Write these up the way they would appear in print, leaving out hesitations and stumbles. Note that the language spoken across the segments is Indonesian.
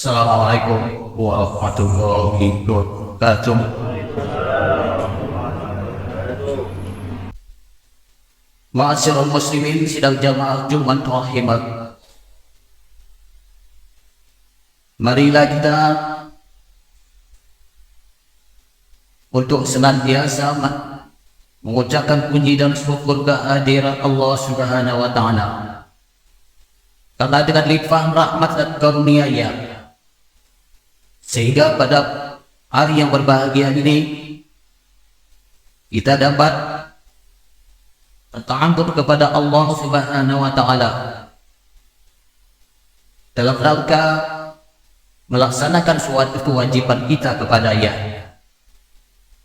Assalamualaikum warahmatullahi wabarakatuh. Ma'asyiral muslimin sidang jamaah Jumat rahimat. Marilah kita untuk senantiasa mengucapkan puji dan syukur kehadirat Allah Subhanahu wa taala. Karena dengan limpahan rahmat dan karunia-Nya, sehingga pada hari yang berbahagia ini kita dapat bertawakal kepada Allah Subhanahu wa taala dalam rangka melaksanakan suatu kewajiban kita kepada-Nya,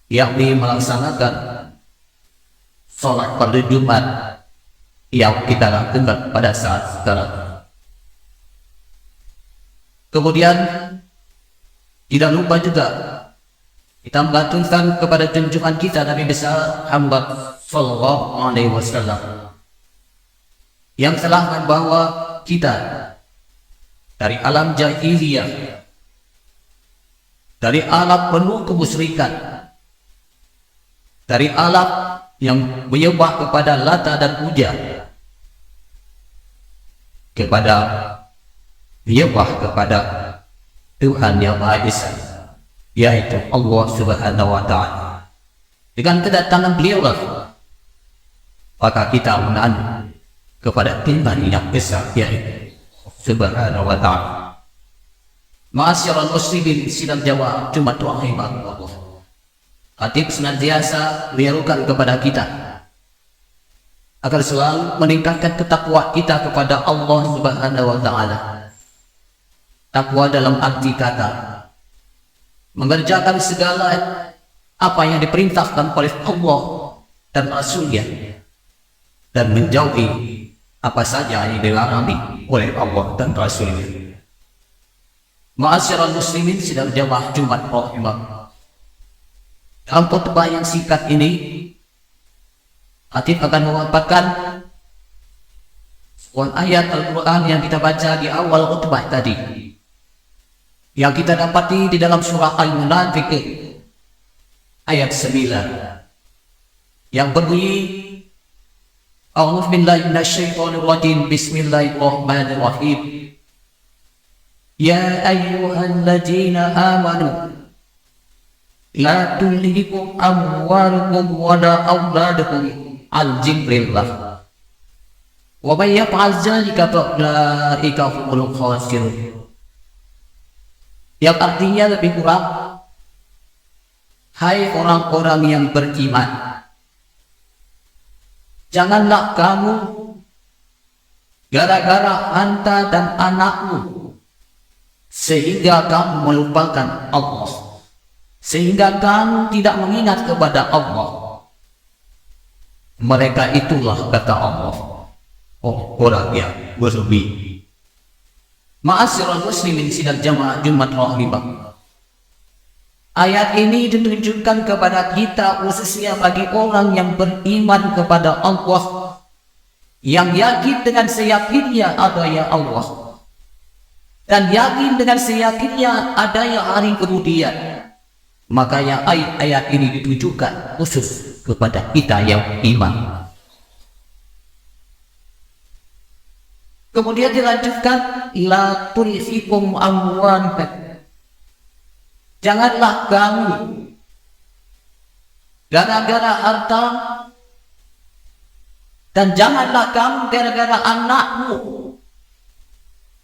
yakni melaksanakan sholat pada Jumat yang kita lakukan pada saat sekarang. Kemudian tidak lupa juga kita mengaturkan kepada junjungan kita Nabi besar Muhammad sallallahu alaihi wasallam yang telah membawa kita dari alam jahiliyah, dari alam penuh kemusyrikan, dari alam yang menyembah kepada Lata dan Uzza, kepada menyembah kepada Tuhan yang Maha Esa, yaitu Allah Subhanahu wa taala. Dengan kedatangan beliau maka kita menanti kepada Tuhan yang Esa, yaitu Subhanahu wa taala. Ma'asyiral muslimin sidang jamaah Jumat rahimat Allah. Khatib senantiasa menyerukan kepada kita agar selalu meningkatkan ketakwaan kita kepada Allah Subhanahu wa taala. Takwa dalam arti kata mengerjakan segala apa yang diperintahkan oleh Allah dan Rasul-Nya, dan menjauhi apa saja yang dilarang oleh Allah dan Rasul-Nya. Ma'asyiral muslimin sidang jamaah Jumat rahimah. Dalam khutbah yang singkat ini, Khatib akan memaparkan sebuah ayat Al-Quran yang kita baca di awal khutbah tadi, yang kita dapati di dalam surah Al-Munafiqun ayat 9 yang berbunyi, A'udzu billahi minasyaitonir rajim, bismillahirrahmanirrahim. Ya ayyuhalladzina amanu la tulhikum amwalukum wala auladukum an dzikrillah wa may yaf'al dzalika fa ulaika humul khasirun. Yang artinya lebih kurang, hai orang-orang yang beriman, janganlah kamu gara-gara anta dan anakmu sehingga kamu melupakan Allah, sehingga kamu tidak mengingat kepada Allah. Mereka itulah, kata Allah, orang yang berlebih. Ma'asyiral muslimin sidang jamaah Jumat rahimah. Ayat ini ditunjukkan kepada kita khususnya bagi orang yang beriman kepada Allah, yang yakin dengan seyakinnya adanya Allah, dan yakin dengan seyakinnya adanya hari kemudian. Makanya ayat ini ditujukan khusus kepada kita yang iman. Kemudian dilanjutkan, la tulhikum amwalukum. Janganlah kamu gara-gara harta, dan janganlah kamu gara-gara anakmu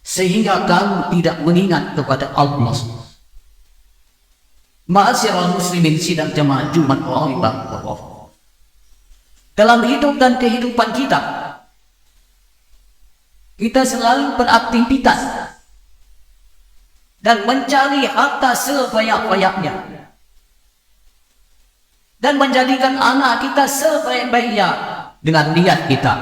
sehingga kamu tidak mengingat kepada Allah. Ma'asyiral muslimin sidang jamaah Jumat rahimah. Dalam hidup dan kehidupan kita selalu beraktivitas dan mencari harta sebanyak-banyaknya, dan menjadikan anak kita sebaik-baiknya dengan niat kita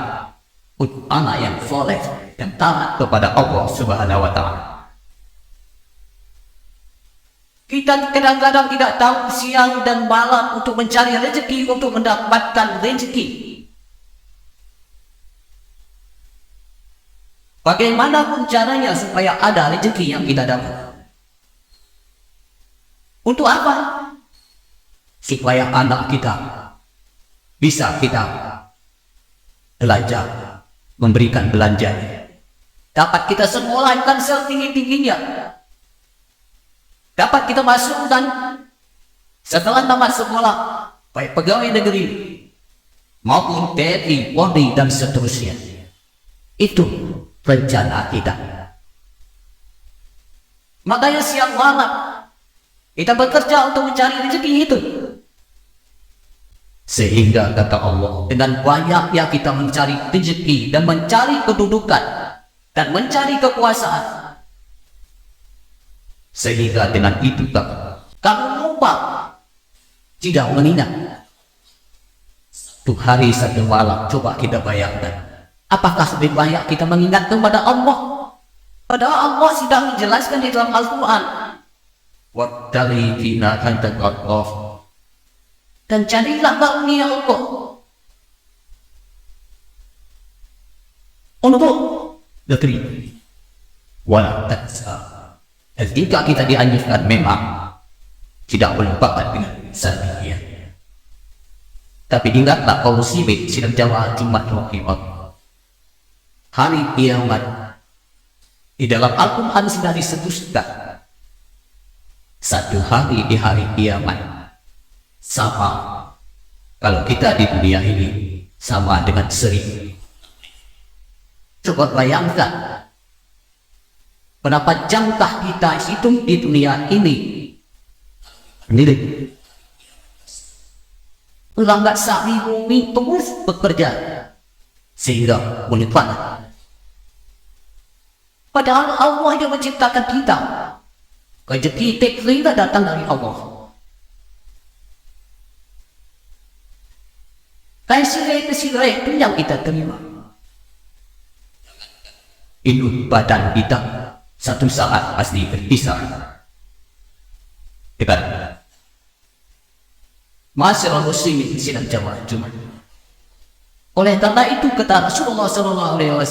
untuk anak yang soleh, yang taat kepada Allah Subhanahu wa taala. Kita kadang-kadang tidak tahu siang dan malam untuk mencari rezeki, untuk mendapatkan rezeki. Bagaimanapun caranya supaya ada rezeki yang kita dapat. Untuk apa? Supaya anak kita bisa kita belajar, memberikan belanja. Dapat kita sekolahkan setinggi-tingginya. Dapat kita masukkan setelah tamat sekolah, baik pegawai negeri maupun TNI, Polri dan seterusnya. Itu rencana kita. Makanya siang malam kita bekerja untuk mencari rezeki itu. Sehingga kata Allah, dengan banyaknya kita mencari rezeki dan mencari kedudukan dan mencari kekuasaan, sehingga dengan itu kamu lupa tidak mengingat satu hari satu malam. Coba kita bayangkan, apakah lebih banyak kita mengingat kepada Allah? Padahal Allah sudah menjelaskan di dalam Al-Quran, وَابْتَغِي فِيمَا آتَاكَ اللَّهُ, dan carilah karunia Allah untuk negeri. Wala tansa. Dan jika kita dianjurkan memang tidak melupakan dengan sahaja. Tapi ingatlah kaum muslimin sidang jamaah Jumat rahimah, hari kiamat di dalam Al-Quran sudah disebutkan satu hari di hari kiamat sama kalau kita di dunia ini sama dengan 1000. Coba bayangkan berapa jamkah kita hidup di dunia ini. Lambat sehari bumi terus bekerja sehingga boleh panas. Padahal Allah yang menciptakan kita. Rezeki kita datang dari Allah. Kesirai itu yang kita terima. Hidup badan kita satu saat pasti berpisah. Dekat. Masyarakat muslimin sidang jamaah Jumat. Oleh karena itu kata Rasulullah SAW,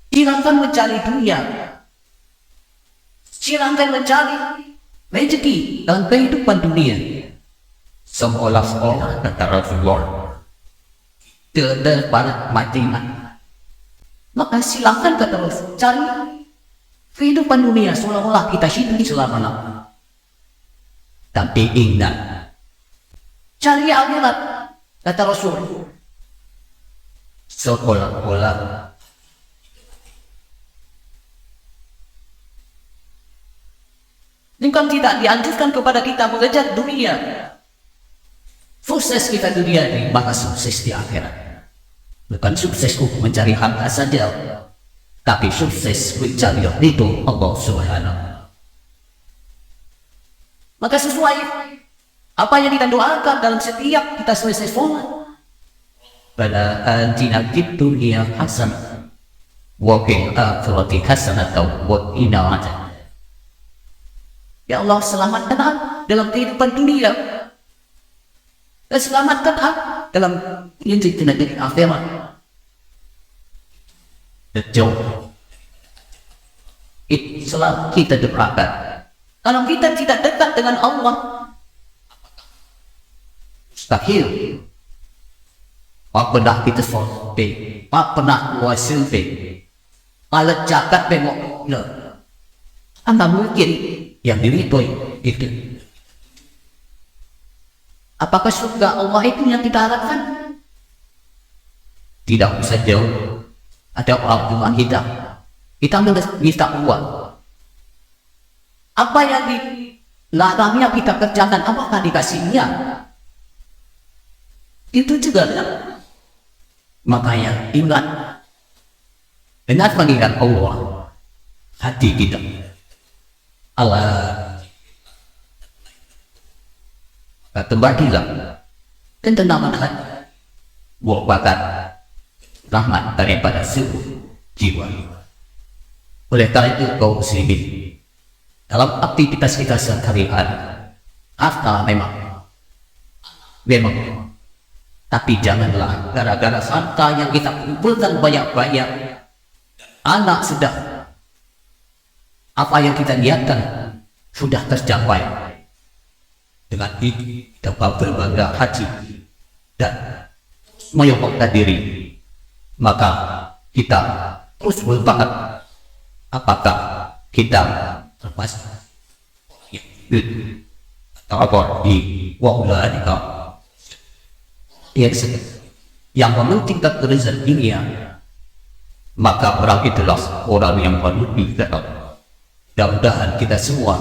silahkan mencari dunia, silahkan mencari rezeki dalam kehidupan dunia. Seolah-olah kata Rasulullah tidak pada matian. Maka silahkan kata Rasul cari kehidupan dunia seolah-olah kita hidup selama-lamanya. Tapi ingat, cari akhirat kata Rasul seolah-olah jika tidak dianjurkan kepada kita mengejar dunia, sukses kita dunia ini, maka sukses di akhirat. Bukan sukses mencari harta saja, tapi sukses mencari ridho Allah Subhanahu. Maka sesuai apa yang kita doakan dalam setiap kita selesai sholat, pada atina fid dunya hasanah wa fil akhirati hasanah wa qina adzaban. Ya Allah, selamatkan aku dalam kehidupan dunia dan selamatkan aku dalam kehidupan negeri akhirat. Jauh itu selalu kita doakan. Kalau kita tidak dekat dengan Allah, mustahil apa pernah kita sampai, apa pernah wasil kalau jagat bengok anda mungkin yang diridhoi itu. Apakah surga Allah itu yang kita harapkan? Tidak usah jauh. Ada orang rumah kita minta uang. Apa yang dilarangnya kita kerjakan, apakah dikasihnya? Itu juga kan? Makanya ingat, dengan mengingat Allah, hati kita Allah kembalilah dan tenangkan hati, merupakan rahmat daripada seluruh jiwa. Oleh karena itu kaum muslimin, dalam aktivitas kita sehari-hari, harta memang, tapi janganlah gara-gara harta yang kita kumpulkan banyak-banyak, anak sudah apa yang kita niatkan sudah tercapai, Dengan ini kita berbangga haji dan menyokongkan diri, maka kita terus berbakat apakah kita termasuk atau apa di wa'ulaika yang mementingkan urusan dunia, maka orang itulah orang yang menuju ke Allah. Mudah-mudahan kita semua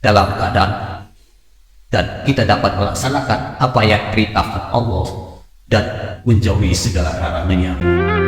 dalam keadaan dan kita dapat melaksanakan apa yang diperintahkan Allah dan menjauhi segala larangannya.